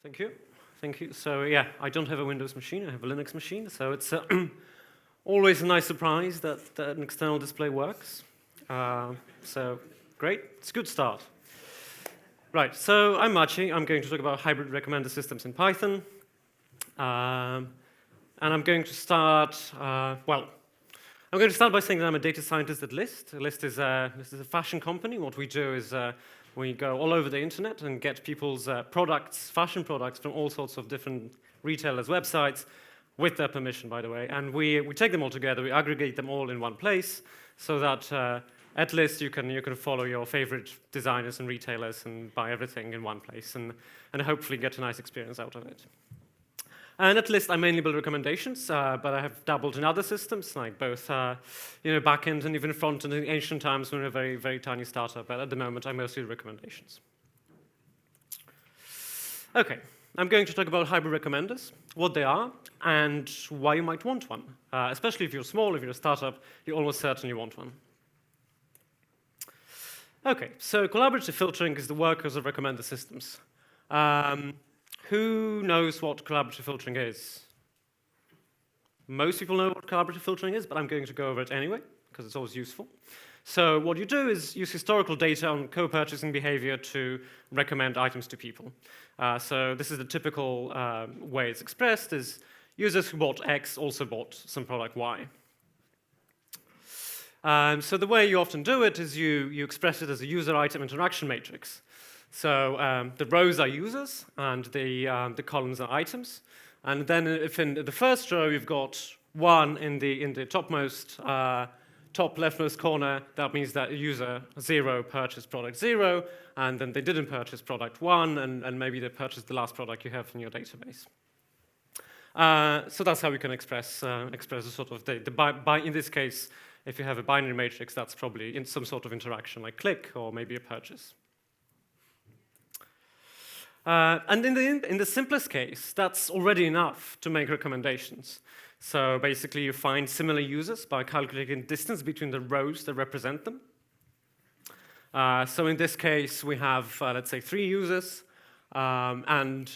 Thank you. Thank you. So yeah, I don't have a Windows machine, I have a Linux machine, so it's always a nice surprise that an external display works. So great, it's a good start. Right, so I'm Maciej. I'm going to talk about hybrid recommender systems in Python. And I'm going to start, I'm going to start by saying that I'm a data scientist at List. List is a fashion company. What we do is we go all over the internet and get people's products, fashion products, from all sorts of different retailers' websites, with their permission, by the way. And we take them all together, we aggregate them all in one place, so that at List you can follow your favorite designers and retailers and buy everything in one place and hopefully get a nice experience out of it. And at List, I mainly build recommendations, but I have dabbled in other systems, like both back-end and even front-end. In ancient times, we were a very, very tiny startup, but at the moment, I mostly do recommendations. OK, I'm going to talk about hybrid recommenders, what they are, and why you might want one. Especially if you're small, if you're a startup, you almost certainly want one. OK, so collaborative filtering is the workhorse of recommender systems. Who knows what collaborative filtering is? Most people know what collaborative filtering is, but I'm going to go over it anyway, because it's always useful. So what you do is use historical data on co-purchasing behavior to recommend items to people. So this is the typical way it's expressed, is users who bought X also bought some product Y. So the way you often do it is you express it as a user-item interaction matrix. So the rows are users, and the columns are items. And then if in the first row you've got 1 in the top leftmost corner, that means that user 0 purchased product 0, and then they didn't purchase product 1, and maybe they purchased the last product you have in your database. So that's how we can express a sort of in this case, if you have a binary matrix, that's probably in some sort of interaction, like click or maybe a purchase. And in the simplest case, that's already enough to make recommendations. So basically, you find similar users by calculating distance between the rows that represent them. So in this case, we have, let's say, 3 users. And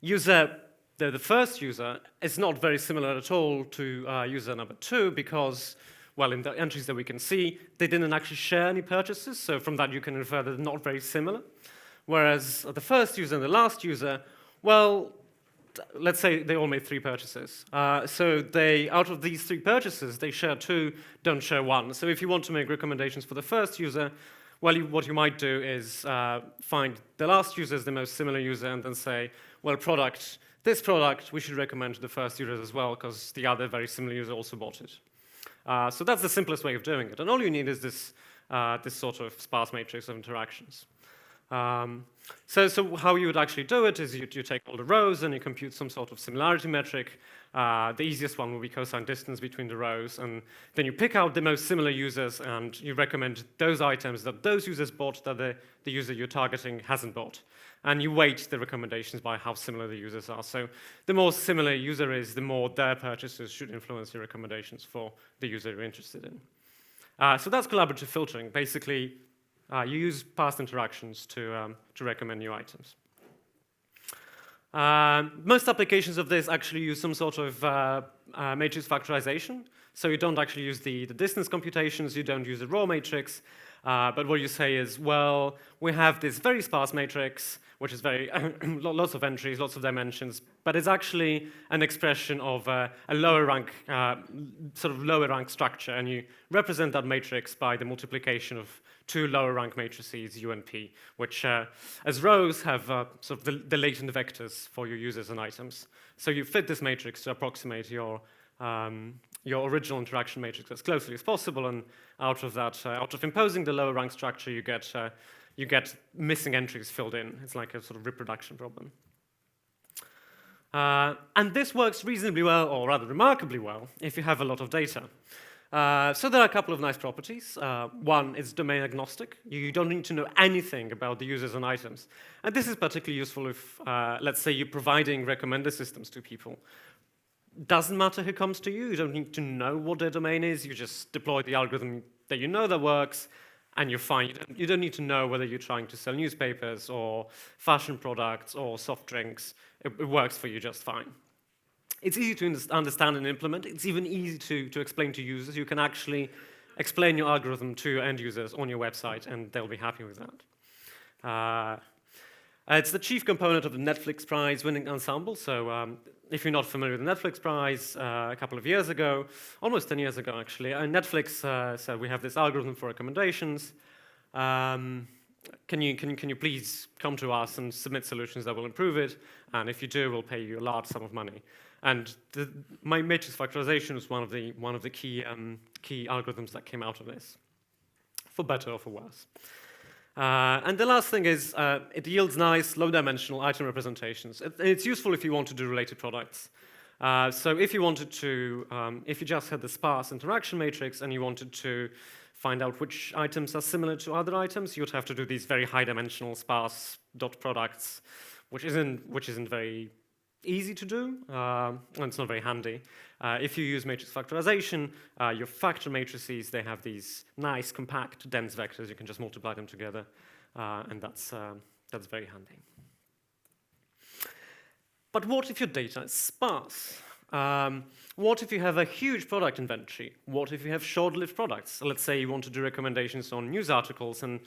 the first user is not very similar at all to user number 2 because, well, in the entries that we can see, they didn't actually share any purchases. So from that, you can infer that they're not very similar. Whereas the first user and the last user, well, let's say they all made 3 purchases. So out of these 3 purchases, they share 2, don't share 1. So if you want to make recommendations for the first user, well, what you might do is find the last user as the most similar user and then say, well, this product we should recommend to the first user as well because the other very similar user also bought it. So that's the simplest way of doing it. And all you need is this sort of sparse matrix of interactions. So how you would actually do it is you take all the rows and you compute some sort of similarity metric. The easiest one will be cosine distance between the rows. And then you pick out the most similar users and you recommend those items that those users bought that the user you're targeting hasn't bought. And you weight the recommendations by how similar the users are. So the more similar a user is, the more their purchases should influence your recommendations for the user you're interested in. So that's collaborative filtering. Basically, you use past interactions to recommend new items. Most applications of this actually use some sort of matrix factorization. So you don't actually use the distance computations, you don't use a raw matrix, but what you say is, well, we have this very sparse matrix, which is very lots of entries, lots of dimensions, but it's actually an expression of a lower rank, sort of lower rank structure, and you represent that matrix by the multiplication of 2 lower rank matrices, U and P, which as rows have sort of the latent vectors for your users and items. So you fit this matrix to approximate your original interaction matrix as closely as possible, and out of imposing the lower rank structure, you get missing entries filled in. It's like a sort of reproduction problem. And this works reasonably well, or rather remarkably well, if you have a lot of data. So there are a couple of nice properties. One is domain agnostic. You don't need to know anything about the users and items. And this is particularly useful if, let's say, you're providing recommender systems to people. Doesn't matter who comes to you. You don't need to know what their domain is. You just deploy the algorithm that you know that works, and you don't need to know whether you're trying to sell newspapers or fashion products or soft drinks. It works for you just fine. It's easy to understand and implement. It's even easy to explain to users. You can actually explain your algorithm to end users on your website, and they'll be happy with that. It's the chief component of the Netflix Prize-winning ensemble. So if you're not familiar with the Netflix Prize, a couple of years ago, almost 10 years ago actually, Netflix said we have this algorithm for recommendations. Can you please come to us and submit solutions that will improve it? And if you do, we'll pay you a large sum of money. And my matrix factorization was one of the key algorithms that came out of this, for better or for worse. And the last thing is it yields nice low-dimensional item representations. It's useful if you want to do related products. So if you wanted to, if you just had the sparse interaction matrix and you wanted to find out which items are similar to other items, you'd have to do these very high-dimensional sparse dot products, which isn't very easy to do, and it's not very handy. If you use matrix factorization, your factor matrices, they have these nice, compact, dense vectors. You can just multiply them together, and that's very handy. But what if your data is sparse? What if you have a huge product inventory? What if you have short-lived products? So let's say you want to do recommendations on news articles, and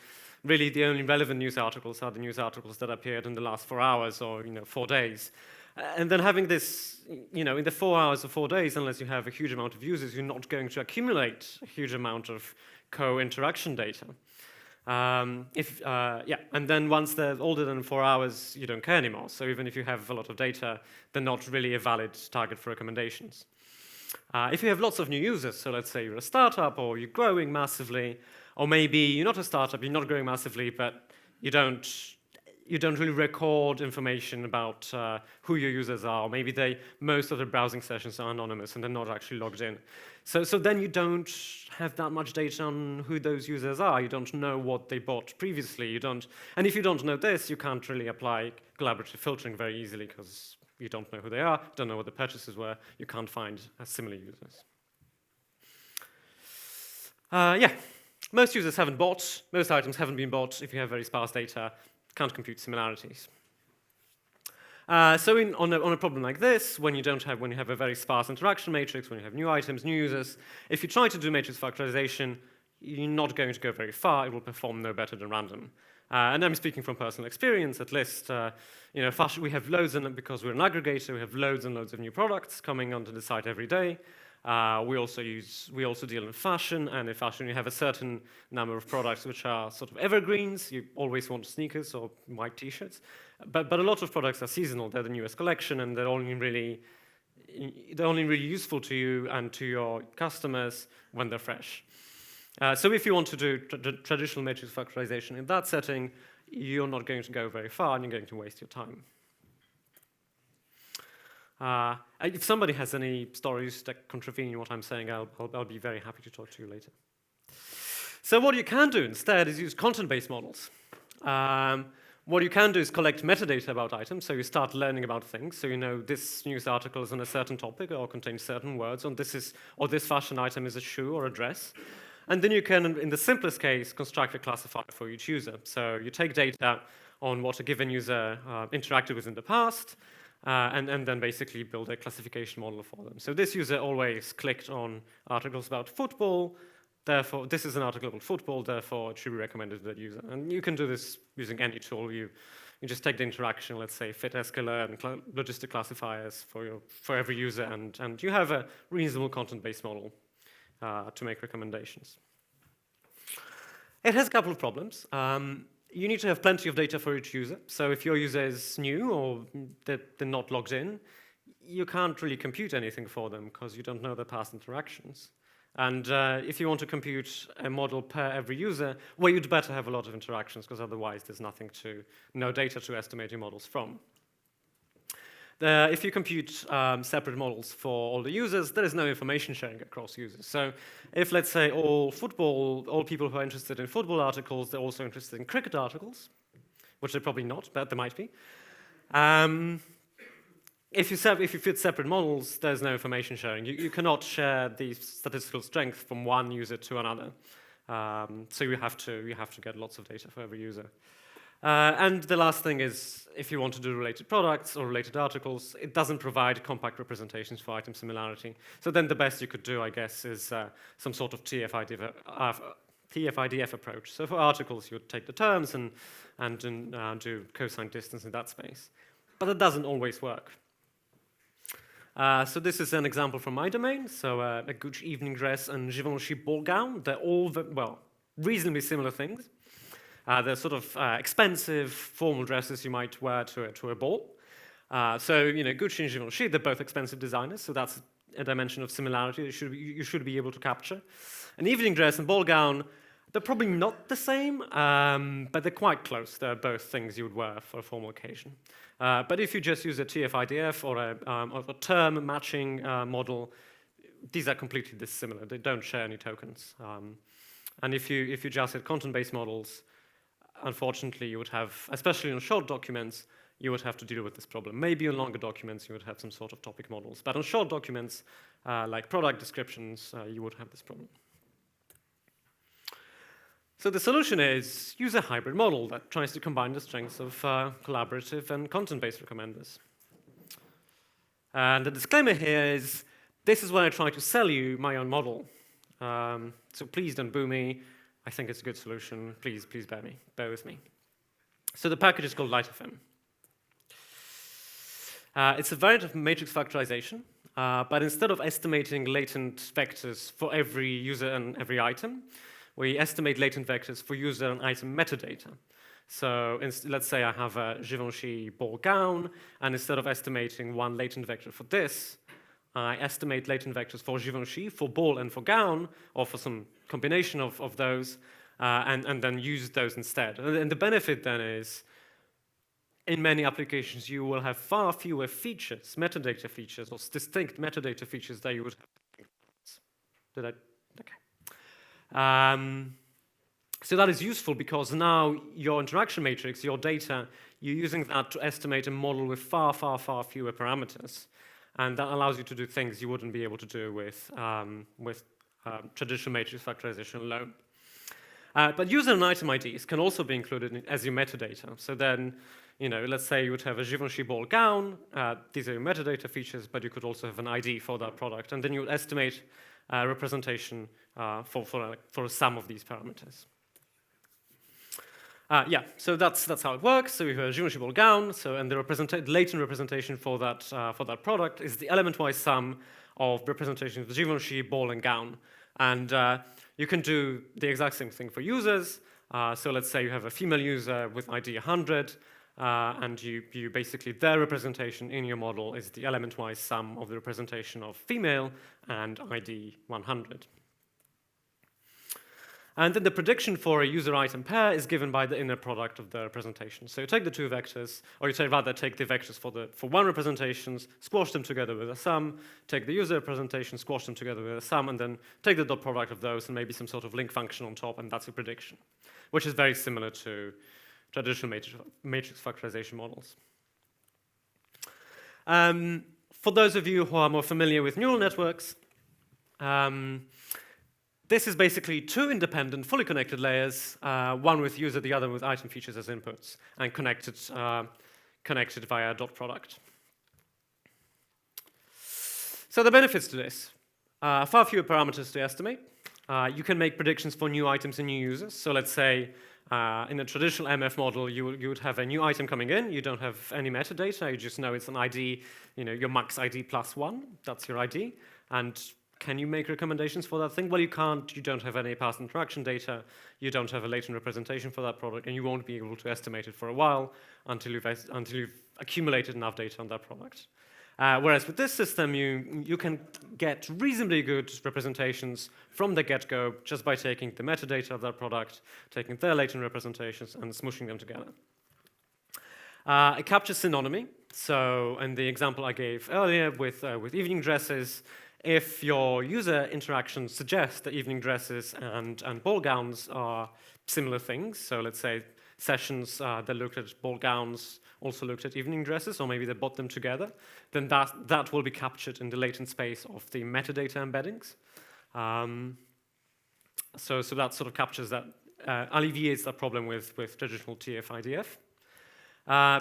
really the only relevant news articles are the news articles that appeared in the last 4 hours or 4 days. And then having this, in the 4 hours or 4 days, unless you have a huge amount of users, you're not going to accumulate a huge amount of co-interaction data. And then once they're older than 4 hours, you don't care anymore. So even if you have a lot of data, they're not really a valid target for recommendations. If you have lots of new users, so let's say you're a startup or you're growing massively, or maybe you're not a startup, you're not growing massively, but you don't really record information about who your users are, or maybe most of the browsing sessions are anonymous and they're not actually logged in. So then you don't have that much data on who those users are. You don't know what they bought previously. And if you don't know this, you can't really apply collaborative filtering very easily because you don't know who they are, don't know what the purchases were, you can't find similar users. Most users haven't bought, most items haven't been bought. If you have very sparse data, can't compute similarities. So on a problem like this, when you have a very sparse interaction matrix, when you have new items, new users, if you try to do matrix factorization, you're not going to go very far. It will perform no better than random. And I'm speaking from personal experience, at least. Fashion, we have loads, because we're an aggregator, we have loads and loads of new products coming onto the site every day. We also deal in fashion, and in fashion you have a certain number of products which are sort of evergreens. You always want sneakers or white t-shirts, but a lot of products are seasonal. They're the newest collection, and they're only really useful to you and to your customers when they're fresh. So if you want to do traditional matrix factorization in that setting, you're not going to go very far, and you're going to waste your time. If somebody has any stories that contravene what I'm saying, I'll be very happy to talk to you later. So what you can do instead is use content-based models. What you can do is collect metadata about items, so you start learning about things. So you know this news article is on a certain topic or contains certain words, or this fashion item is a shoe or a dress. And then you can, in the simplest case, construct a classifier for each user. So you take data on what a given user interacted with in the past, and then basically build a classification model for them. So this user always clicked on articles about football, therefore this is an article about football, therefore it should be recommended to that user. And you can do this using any tool. You just take the interaction, let's say fit sklearn and logistic classifiers for every user, and you have a reasonable content-based model to make recommendations. It has a couple of problems. You need to have plenty of data for each user. So if your user is new or they're not logged in, you can't really compute anything for them because you don't know their past interactions. And if you want to compute a model per every user, well, you'd better have a lot of interactions because otherwise there's no data to estimate your models from. If you compute separate models for all the users, there is no information sharing across users. So if, let's say, all people who are interested in football articles, they're also interested in cricket articles, which they're probably not, but they might be. If you fit separate models, there's no information sharing. You cannot share the statistical strength from one user to another. So you have to get lots of data for every user. And the last thing is, if you want to do related products or related articles, it doesn't provide compact representations for item similarity. So then the best you could do, I guess, is some sort of TF-IDF approach. So for articles, you would take the terms and do cosine distance in that space. But it doesn't always work. So this is an example from my domain. So a Gucci evening dress and Givenchy ball gown. They're all, well, reasonably similar things. They're sort of expensive formal dresses you might wear to a ball. So Gucci and Givenchy, they're both expensive designers, so that's a dimension of similarity you should be able to capture. An evening dress and ball gown, they're probably not the same, but they're quite close. They're both things you would wear for a formal occasion. But if you just use a TF-IDF or a term matching model, these are completely dissimilar. They don't share any tokens. And if you just had content-based models, unfortunately, you would have, especially on short documents, you would have to deal with this problem. Maybe on longer documents, you would have some sort of topic models. But on short documents, like product descriptions, you would have this problem. So the solution is use a hybrid model that tries to combine the strengths of collaborative and content-based recommenders. And the disclaimer here is, this is when I try to sell you my own model. So please don't boo me. I think it's a good solution. Please bear with me. So the package is called LightFM. It's a variant of matrix factorization, but instead of estimating latent vectors for every user and every item, we estimate latent vectors for user and item metadata. So let's say I have a Givenchy ball gown, and instead of estimating one latent vector for this, I estimate latent vectors for Givenchy, for ball and for gown, or for some combination of those, and then use those instead. And the benefit then is, in many applications, you will have far fewer features, metadata features, or distinct metadata features that you would have. Did I? Okay. So that is useful because now your interaction matrix, your data, you're using that to estimate a model with far fewer parameters. And that allows you to do things you wouldn't be able to do with traditional matrix factorization alone. But user and item IDs can also be included as your metadata. So then, let's say you would have a Givenchy ball gown. These are your metadata features, but you could also have an ID for that product. And then you would estimate representation for a sum of these parameters. So that's how it works. So we have a Givenchy ball gown. And the latent representation for that product is the element-wise sum of representations of Givenchy ball and gown. And you can do the exact same thing for users. So let's say you have a female user with ID 100, and you basically their representation in your model is the element-wise sum of the representation of female and ID 100. And then the prediction for a user-item pair is given by the inner product of the representation. So you take the two vectors, or you rather take the vectors for one representations, squash them together with a sum, take the user representation, squash them together with a sum, and then take the dot product of those and maybe some sort of link function on top, and that's your prediction, which is very similar to traditional matrix factorization models. For those of you who are more familiar with neural networks, this is basically two independent, fully connected layers, one with user, the other with item features as inputs, and connected via a dot product. So the benefits to this, far fewer parameters to estimate. You can make predictions for new items and new users. So let's say in a traditional MF model, you would have a new item coming in. You don't have any metadata. You just know it's an ID, your max ID plus 1. That's your ID. And can you make recommendations for that thing? Well, you can't. You don't have any past interaction data. You don't have a latent representation for that product, and you won't be able to estimate it for a while until you've accumulated enough data on that product. Whereas with this system, you can get reasonably good representations from the get-go just by taking the metadata of that product, taking their latent representations, and smooshing them together. It captures synonymy. So in the example I gave earlier with evening dresses, if your user interaction suggests that evening dresses and ball gowns are similar things, so let's say sessions that looked at ball gowns also looked at evening dresses, or maybe they bought them together, then that will be captured in the latent space of the metadata embeddings. So that sort of captures that, alleviates that problem with traditional TF-IDF.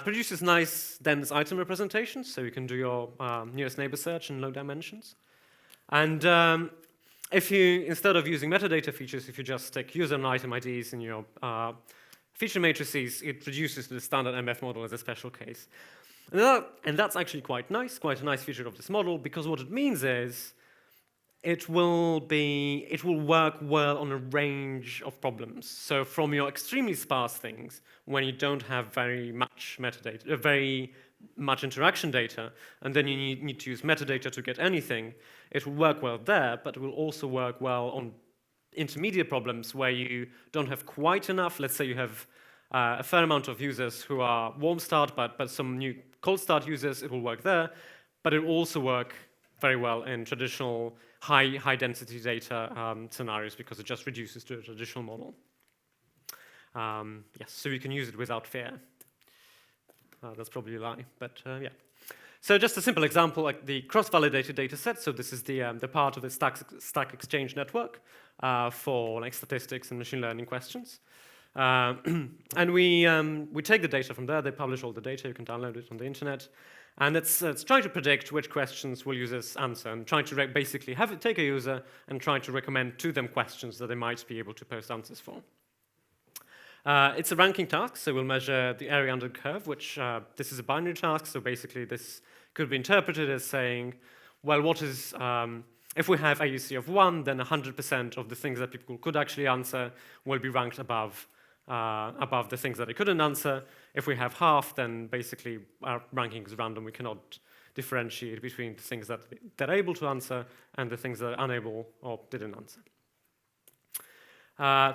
Produces nice, dense item representations, so you can do your nearest neighbor search in low dimensions. And if you, instead of using metadata features, if you just stick user and item IDs in your feature matrices, it reduces to the standard MF model as a special case. And that's actually quite a nice feature of this model, because what it means is it will work well on a range of problems. So from your extremely sparse things, when you don't have very much metadata, very much interaction data, and then you need to use metadata to get anything, it will work well there, but it will also work well on intermediate problems where you don't have quite enough. Let's say you have a fair amount of users who are warm start, but some new cold start users, it will work there, but it will also work very well in traditional high density data scenarios, because it just reduces to a traditional model. Yes, so you can use it without fear. That's probably a lie, but yeah. So just a simple example, like the cross-validated data set. So this is the part of the Stack Exchange network for like statistics and machine learning questions. And we take the data from there. They publish all the data. You can download it on the internet. And it's trying to predict which questions will users answer, and trying to basically take a user and try to recommend to them questions that they might be able to post answers for. It's a ranking task, so we'll measure the area under the curve, which this is a binary task. So basically, this could be interpreted as saying, well, what is if we have AUC of 1, then 100% of the things that people could actually answer will be ranked above the things that they couldn't answer. If we have half, then basically our ranking is random. We cannot differentiate between the things that they're able to answer and the things that are unable or didn't answer.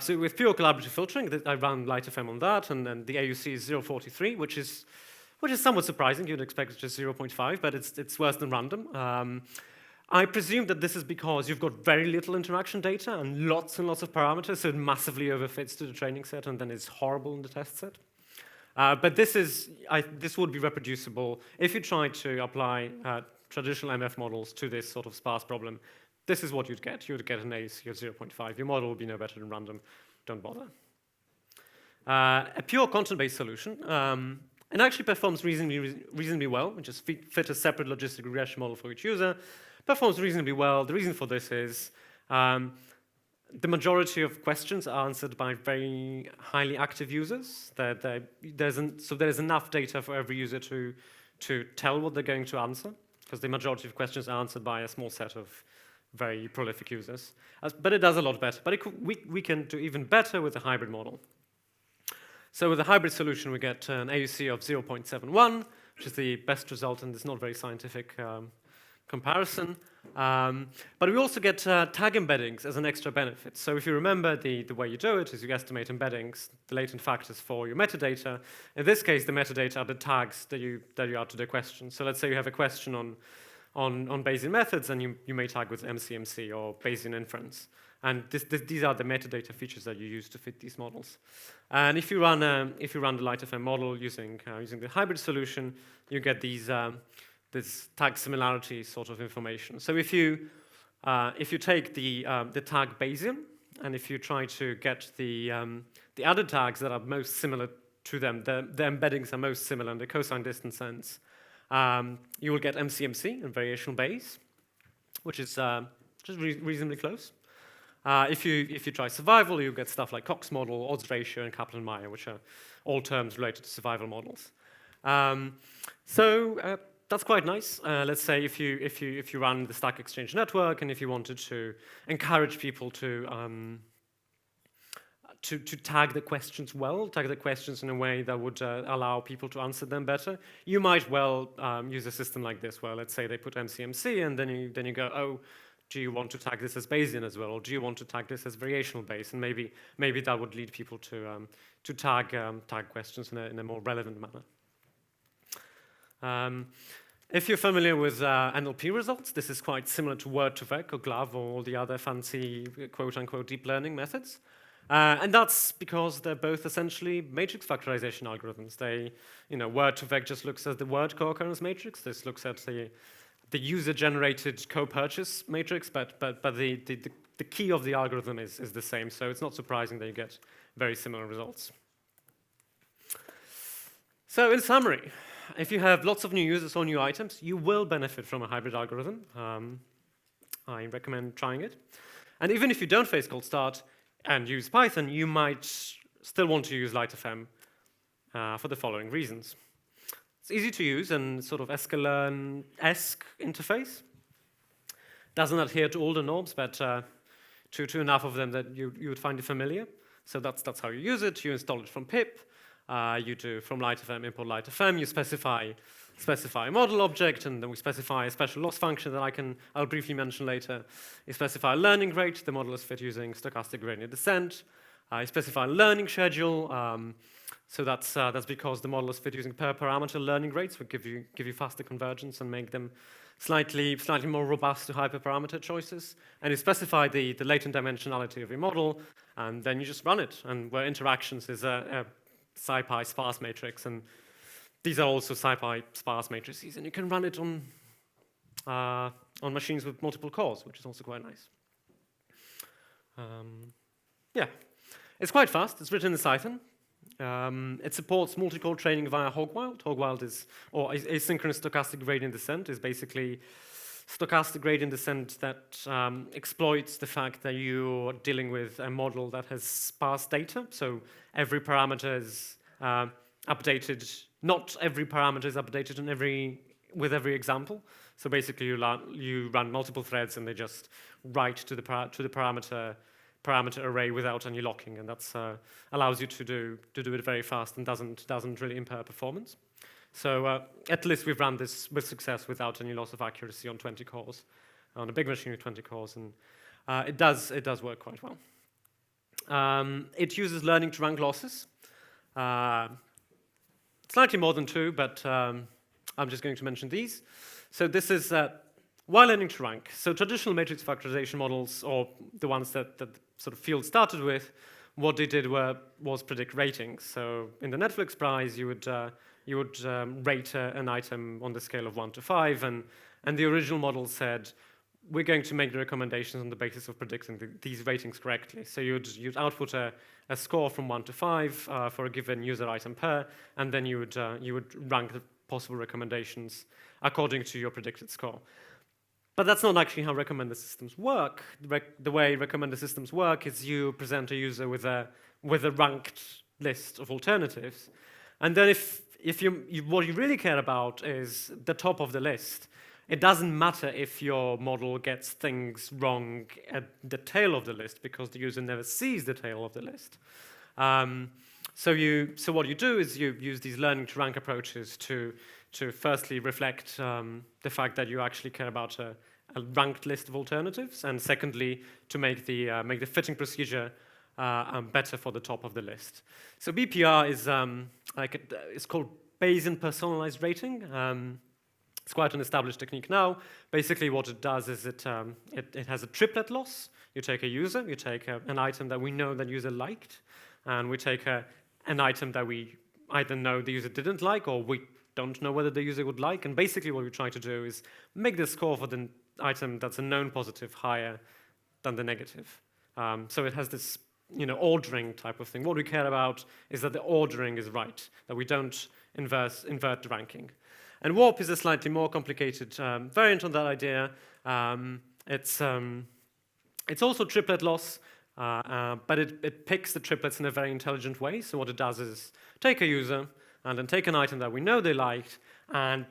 So with pure collaborative filtering, I ran LightFM on that, and then the AUC is 0.43, which is somewhat surprising. You'd expect it's just 0.5, but it's worse than random. I presume that this is because you've got very little interaction data and lots of parameters, so it massively overfits to the training set, and then it's horrible in the test set. But this would be reproducible if you try to apply traditional MF models to this sort of sparse problem. This is what you'd get. You would get an AUC of 0.5. Your model would be no better than random. Don't bother. A pure content-based solution, and actually performs reasonably well. We just fit a separate logistic regression model for each user. Performs reasonably well. The reason for this is the majority of questions are answered by very highly active users. So there's enough data for every user to tell what they're going to answer, because the majority of questions are answered by a small set of very prolific users. But it does a lot better. But we can do even better with a hybrid model. So with a hybrid solution, we get an AUC of 0.71, which is the best result in this not very scientific comparison. But we also get tag embeddings as an extra benefit. So if you remember, the way you do it is you estimate embeddings, the latent factors for your metadata. In this case, the metadata are the tags that you add to the question. So let's say you have a question on Bayesian methods, and you may tag with MCMC or Bayesian inference. And these are the metadata features that you use to fit these models. And if you run the LightFM model using the hybrid solution, you get this tag similarity sort of information. So if you take the tag Bayesian, and if you try to get the other tags that are most similar to them, the embeddings are most similar in the cosine distance sense, you will get MCMC and variational Bayes, which is just reasonably close. If you try survival, you get stuff like Cox model, odds ratio, and Kaplan-Meier, which are all terms related to survival models. That's quite nice. Let's say if you run the Stack Exchange network, and if you wanted to encourage people to tag the questions well, tag the questions in a way that would allow people to answer them better, you might well use a system like this, where let's say they put MCMC, and then you go, oh, do you want to tag this as Bayesian as well, or do you want to tag this as variational Bayes? And maybe that would lead people to tag questions in a more relevant manner. If you're familiar with NLP results, this is quite similar to word2vec or GLAV or all the other fancy quote-unquote deep learning methods. And that's because they're both essentially matrix factorization algorithms. Word2vec just looks at the word co-occurrence matrix. This looks at the user-generated co-purchase matrix, but the the key of the algorithm is the same, so it's not surprising that you get very similar results. So in summary, if you have lots of new users or new items, you will benefit from a hybrid algorithm. I recommend trying it. And even if you don't face cold start and use Python, you might still want to use LightFM for the following reasons. It's easy to use and sort of sklearn-esque interface. Doesn't adhere to all the norms, but to enough of them that you would find it familiar. So that's how you use it. You install it from pip. You do from LightFM import LightFM. You specify a model object, and then we specify a special loss function that I'll briefly mention later. You specify a learning rate. The model is fit using stochastic gradient descent. You specify a learning schedule. So that's because the model is fit using per parameter learning rates, which give you faster convergence and make them slightly more robust to hyperparameter choices. And you specify the latent dimensionality of your model, and then you just run it. And where interactions is a SciPy sparse matrix, and these are also SciPy sparse matrices, and you can run it on machines with multiple cores, which is also quite nice. Yeah, it's quite fast. It's written in Python. It supports multicore training via Hogwild. Hogwild is, or asynchronous stochastic gradient descent, is basically stochastic gradient descent that exploits the fact that you're dealing with a model that has sparse data. So every parameter is updated. Not every parameter is updated with every example. So basically, you run multiple threads, and they just write to the parameter array without any locking, and that allows you to do it very fast and doesn't really impair performance. So at least we've run this with success without any loss of accuracy on 20 cores, on a big machine with 20 cores, and it does work quite well. It uses learning to rank losses, slightly more than 2, but I'm just going to mention these. So this is while learning to rank. So traditional matrix factorization models, or the ones that sort of field started with, what they did was predict ratings. So in the Netflix prize, you would rate an item on the scale of 1 to 5, and the original model said, we're going to make the recommendations on the basis of predicting these ratings correctly. So you'd output a score from 1 to 5 for a given user item pair, and then you would rank the possible recommendations according to your predicted score. But that's not actually how recommender systems work. The way recommender systems work is you present a user with a ranked list of alternatives, and then if what you really care about is the top of the list, it doesn't matter if your model gets things wrong at the tail of the list, because the user never sees the tail of the list. So what you do is you use these learning to rank approaches to firstly reflect the fact that you actually care about a ranked list of alternatives, and secondly to make the fitting procedure better for the top of the list. So BPR is it's called Bayesian personalized rating. It's quite an established technique now. Basically, what it does is it has a triplet loss. You take a user, you take an item that we know that user liked, and we take an item that we either know the user didn't like, or we don't know whether the user would like. And basically, what we try to do is make the score for the item that's a known positive higher than the negative. So it has this ordering type of thing. What we care about is that the ordering is right, that we don't invert the ranking. And warp is a slightly more complicated variant on that idea. It's also triplet loss, but it picks the triplets in a very intelligent way. So what it does is take a user and then take an item that we know they liked and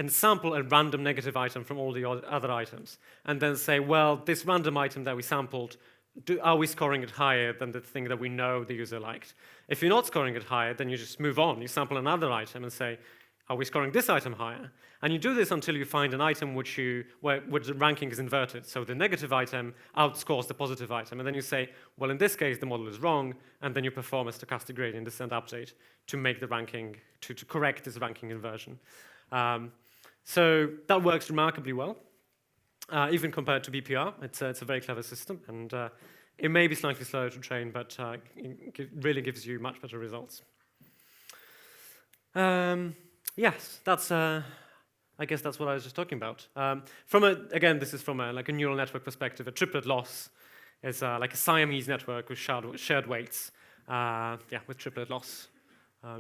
sample a random negative item from all the other items, and then say, well, this random item that we sampled, are we scoring it higher than the thing that we know the user liked? If you're not scoring it higher, then you just move on. You sample another item and say, are we scoring this item higher? And you do this until you find an item where the ranking is inverted. So the negative item outscores the positive item. And then you say, well, in this case, the model is wrong. And then you perform a stochastic gradient descent update to make the ranking, to correct this ranking inversion. So that works remarkably well, even compared to BPR. It's a very clever system. And it may be slightly slower to train, but it really gives you much better results. Yes, that's. I guess that's what I was just talking about. Again, this is from a neural network perspective. A triplet loss is like a Siamese network with shared weights, with triplet loss.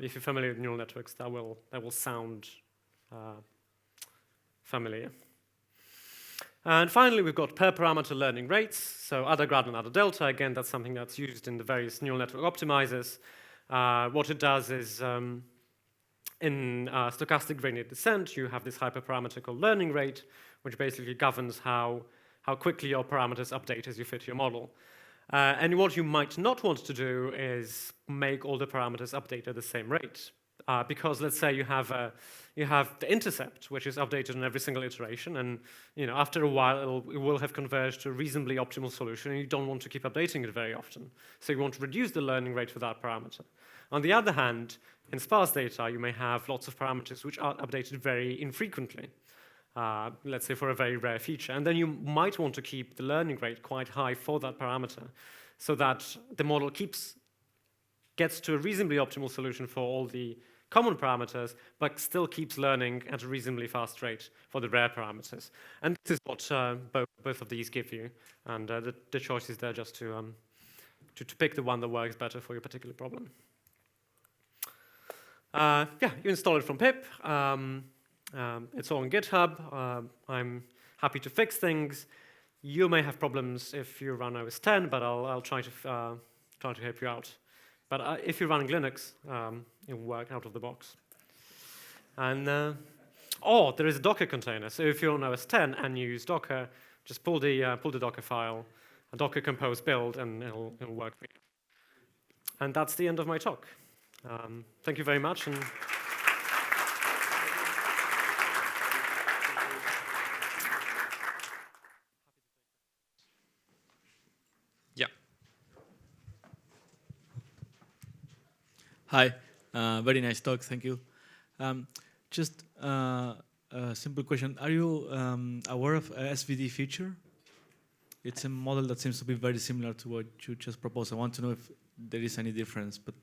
If you're familiar with neural networks, that will sound familiar. And finally, we've got per parameter learning rates. So ada grad and ada delta, again, that's something that's used in the various neural network optimizers. What it does is, in stochastic gradient descent, you have this hyperparameter called learning rate, which basically governs how quickly your parameters update as you fit your model. And what you might not want to do is make all the parameters update at the same rate. Because let's say you have the intercept, which is updated in every single iteration, and after a while it will have converged to a reasonably optimal solution, and you don't want to keep updating it very often. So you want to reduce the learning rate for that parameter. On the other hand, in sparse data, you may have lots of parameters which are updated very infrequently. Let's say for a very rare feature, and then you might want to keep the learning rate quite high for that parameter, so that the model gets to a reasonably optimal solution for all the common parameters, but still keeps learning at a reasonably fast rate for the rare parameters. And this is what both of these give you, and the choice is there just to pick the one that works better for your particular problem. You install it from pip. It's all on GitHub. I'm happy to fix things. You may have problems if you run OS 10, but I'll try to help you out. But if you're running Linux, it will work out of the box. And there is a Docker container. So if you're on OS 10 and you use Docker, just pull the Docker file, a Docker compose build, and it'll work for you. And that's the end of my talk. Thank you very much. And Hi, very nice talk, thank you. Just a simple question. Are you aware of SVD feature? It's a model that seems to be very similar to what you just proposed. I want to know if there is any difference, but...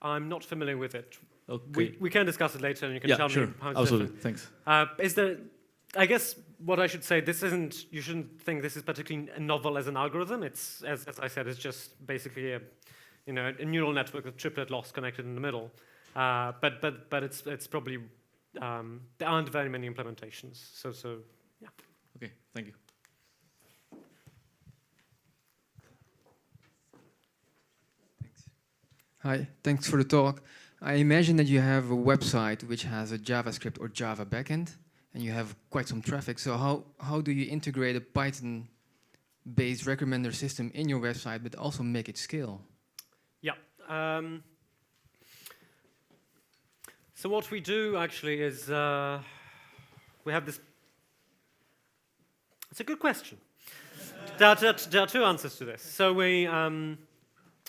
I'm not familiar with it. Okay. We can discuss it later, and you can tell me how it's absolutely. different. Thanks. I guess what I should say, you shouldn't think this is particularly novel as an algorithm. It's, as I said, it's just basically a neural network with triplet loss connected in the middle. But it's probably, there aren't very many implementations. So yeah. Okay, thank you. Hi, thanks for the talk. I imagine that you have a website which has a JavaScript or Java backend, and you have quite some traffic. So how do you integrate a Python-based recommender system in your website, but also make it scale? Yeah. So what we do actually is we have this. It's a good question. there are two answers to this. So we.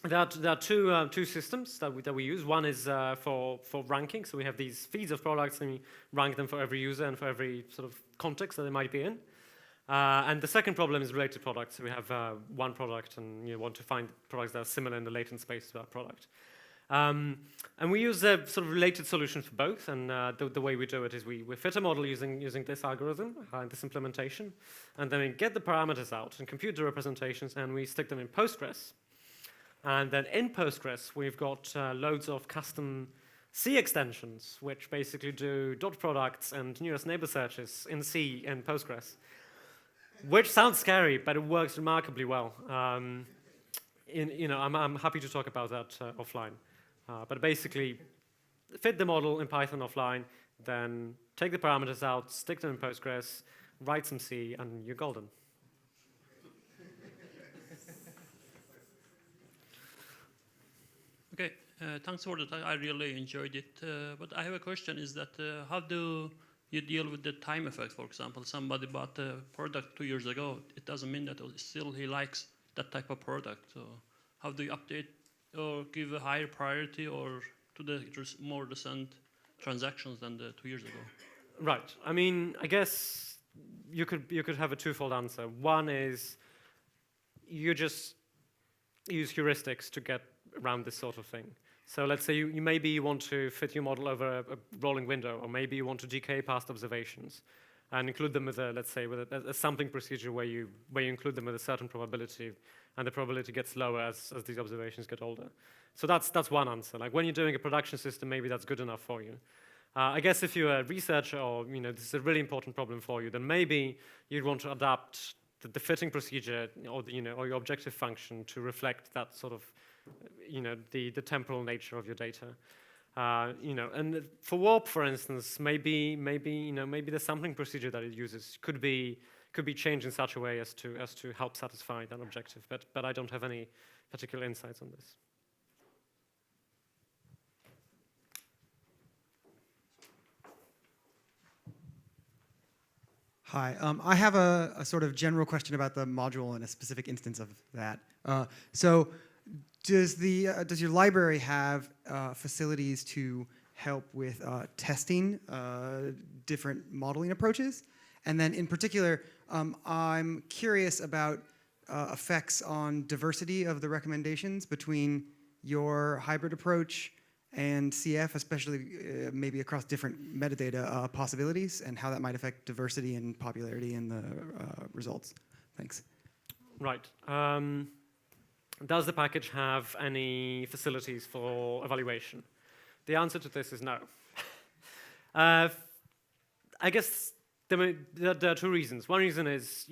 There are two systems that we use. One is for ranking. So we have these feeds of products, and we rank them for every user and for every sort of context that they might be in. And the second problem is related products. So we have one product, and you want to find products that are similar in the latent space to that product. And we use a sort of related solution for both. And the way we do it is we fit a model using this algorithm, this implementation, and then we get the parameters out and compute the representations, and we stick them in Postgres. And then in Postgres, we've got loads of custom C extensions, which basically do dot products and nearest neighbor searches in C in Postgres, which sounds scary, but it works remarkably well. I'm happy to talk about that offline. But basically, fit the model in Python offline, then take the parameters out, stick them in Postgres, write some C, and you're golden. Okay, thanks for that. I really enjoyed it. But I have a question: is that how do you deal with the time effect? For example, somebody bought a product 2 years ago. It doesn't mean that still he likes that type of product. So how do you update or give a higher priority or to the more recent transactions than the 2 years ago? Right. I mean, I guess you could have a twofold answer. One is you just use heuristics to get around this sort of thing. So let's say you maybe want to fit your model over a rolling window, or maybe you want to decay past observations. and include them with a, let's say, with a sampling procedure where you include them with a certain probability, and the probability gets lower as these observations get older. So that's one answer. Like when you're doing a production system, maybe that's good enough for you. I guess if you're a researcher or this is a really important problem for you, then maybe you'd want to adapt the fitting procedure or or your objective function to reflect that sort of the temporal nature of your data. And for warp, for instance, maybe the sampling procedure that it uses could be changed in such a way as to help satisfy that objective. But I don't have any particular insights on this. Hi, I have a sort of general question about the module and a specific instance of that. So, does your library have facilities to help with testing different modeling approaches? And then, in particular, I'm curious about effects on diversity of the recommendations between your hybrid approach and CF, especially maybe across different metadata possibilities, and how that might affect diversity and popularity in the results. Thanks. Right. Does the package have any facilities for evaluation? The answer to this is no. I guess there are two reasons. One reason is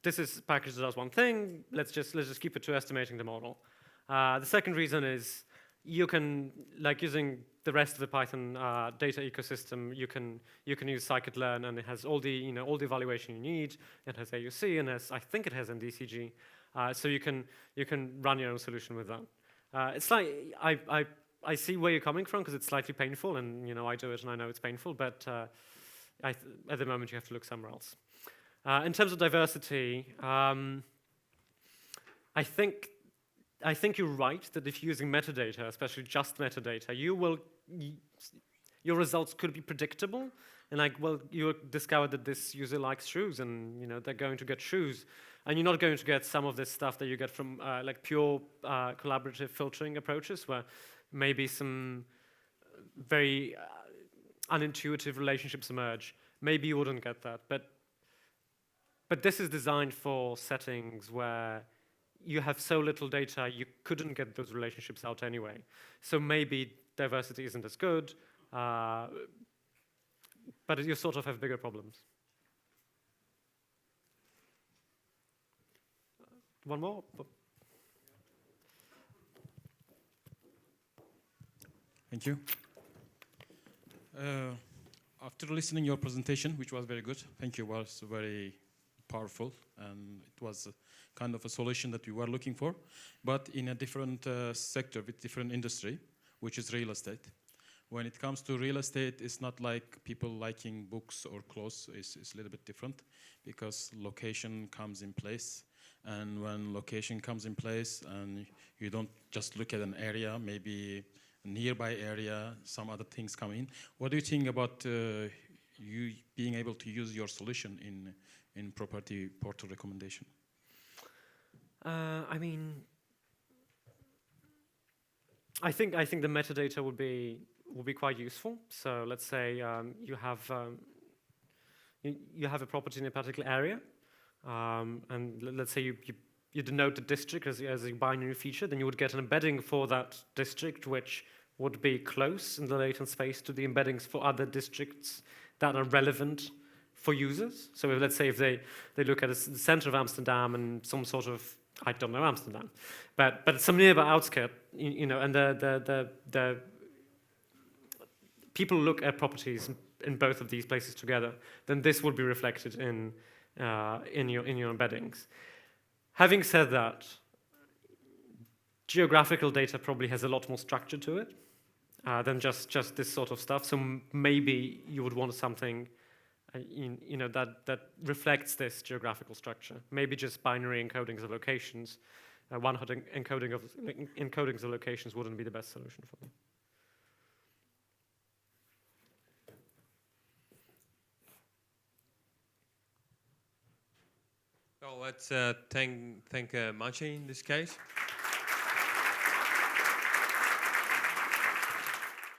this is a package that does one thing. Let's just keep it to estimating the model. The second reason is you can, like using the rest of the Python data ecosystem, you can use scikit-learn, and it has all the all the evaluation you need. It has AUC, and I think it has MDCG, so you can run your own solution with that. It's like I see where you're coming from because it's slightly painful, and I do it and I know it's painful, but at the moment you have to look somewhere else. In terms of diversity, I think you're right that if you're using metadata, especially just metadata, your results could be predictable. And you discover that this user likes shoes, and they're going to get shoes, and you're not going to get some of this stuff that you get from pure collaborative filtering approaches, where maybe some very unintuitive relationships emerge. Maybe you wouldn't get that, but this is designed for settings where you have so little data, you couldn't get those relationships out anyway. So maybe diversity isn't as good, but you sort of have bigger problems. One more? Thank you. After listening your presentation, which was very good, thank you, was very powerful, and it was kind of a solution that we were looking for, but in a different sector with different industry, which is real estate. When it comes to real estate, it's not like people liking books or clothes. It's a little bit different because location comes in place. And when location comes in place and you don't just look at an area, maybe a nearby area, some other things come in. What do you think about you being able to use your solution in property portal recommendation? I mean, I think the metadata would be quite useful. So let's say you have a property in a particular area, and let's say you denote the district as a binary feature, then you would get an embedding for that district, which would be close in the latent space to the embeddings for other districts that are relevant for users. So let's say if they look at the center of Amsterdam and some sort of, I don't know Amsterdam, but some nearby outskirt, and the people look at properties in both of these places together, then this would be reflected in your embeddings. Having said that, geographical data probably has a lot more structure to it than just this sort of stuff. So maybe you would want something that reflects this geographical structure. Maybe just binary encodings of locations, one-hot encodings of locations wouldn't be the best solution for me. Well, let's thank Maciej in this case.